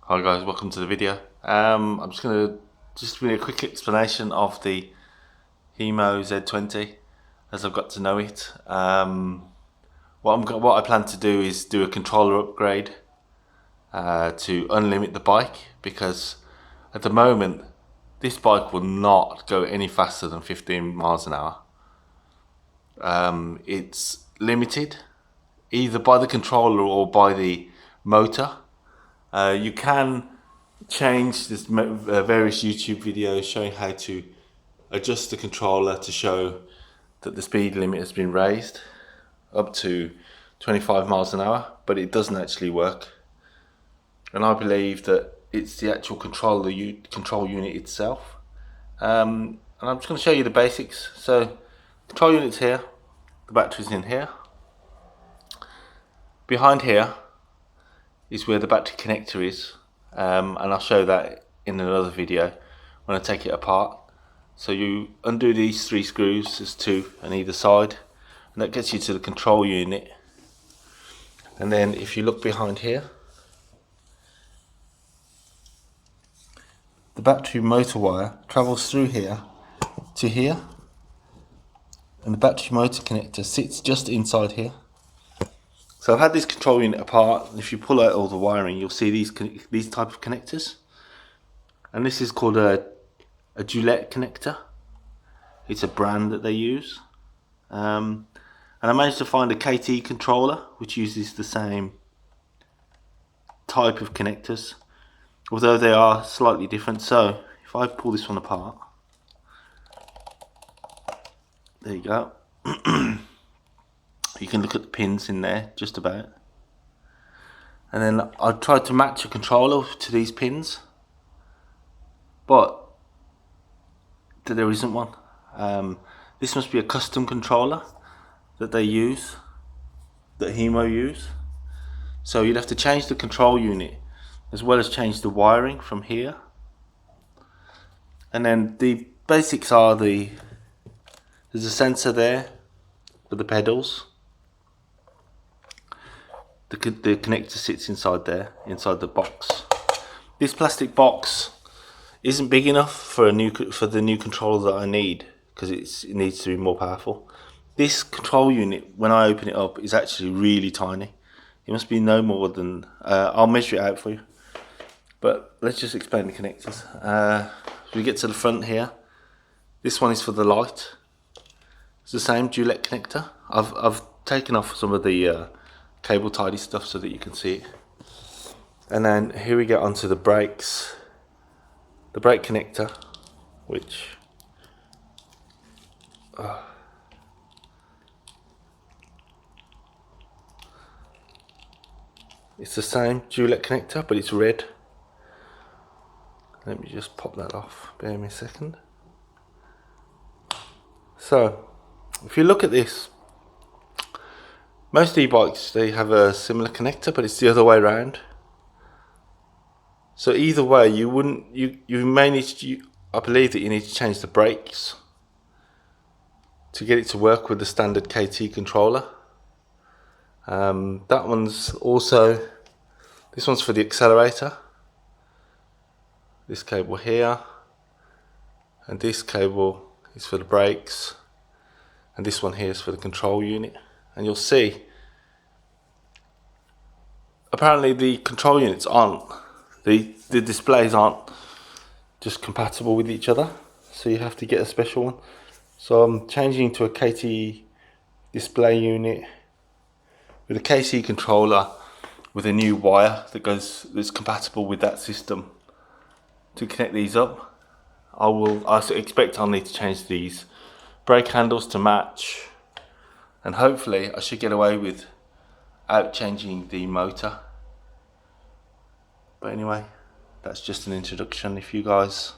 Hi guys, welcome to the video. I'm just going to give you a quick explanation of the Himo Z20 as I've got to know it. What I plan to do is do a controller upgrade to unlimit the bike, because at the moment this bike will not go any faster than 15 miles an hour. It's limited either by the controller or by the motor. You can change this various YouTube videos showing how to adjust the controller to show that the speed limit has been raised up to 25 miles an hour, but it doesn't actually work. And I believe that it's the actual control unit itself. And I'm just going to show you the basics. So, control unit's here, the battery's in here. Behind here is where the battery connector is, and I'll show that in another video when I take it apart. So you undo these 3 screws, there's 2 on either side, and that gets you to the control unit. And then if you look behind here, the battery motor wire travels through here to here, and the battery motor connector sits just inside here. So I've had this control unit apart, and if you pull out all the wiring, you'll see these type of connectors. And this is called a Gillette connector. It's a brand that they use. And I managed to find a KT controller which uses the same type of connectors, although they are slightly different. So if I pull this one apart, there you go. You can look at the pins in there, just about. And then I tried to match a controller to these pins, but there isn't one. This must be a custom controller that they use, that Himo use. So you'd have to change the control unit as well as change the wiring from here. And then the basics are there's a sensor there for the pedals. The connector sits inside there, inside the box. This plastic box isn't big enough for the new controller that I need, because it needs to be more powerful. This control unit, when I open it up, is actually really tiny. It must be no more than, I'll measure it out for you. But let's just explain the connectors. We get to the front here. This one is for the light. It's the same Gillette connector. I've taken off some of the cable tidy stuff so that you can see it. And then here we get onto the brakes. The brake connector, which it's the same Gillette connector, but it's red. Let me just pop that off, bear me a second. So if you look at this, most e-bikes, they have a similar connector, but it's the other way around. So either way, you may need to, I believe that you need to change the brakes to get it to work with the standard KT controller. That one's also, this one's for the accelerator. This cable here, and this cable is for the brakes, and this one here is for the control unit. And you'll see, apparently the control units aren't, the displays aren't just compatible with each other, so you have to get a special one. So I'm changing to a KT display unit with a KT controller with a new wire that's compatible with that system to connect these up. I expect I'll need to change these brake handles to match, and hopefully I should get away without changing the motor. But anyway, that's just an introduction. If you guys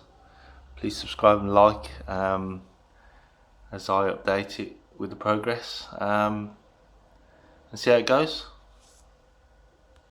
please subscribe and like as I update it with the progress, and see how it goes.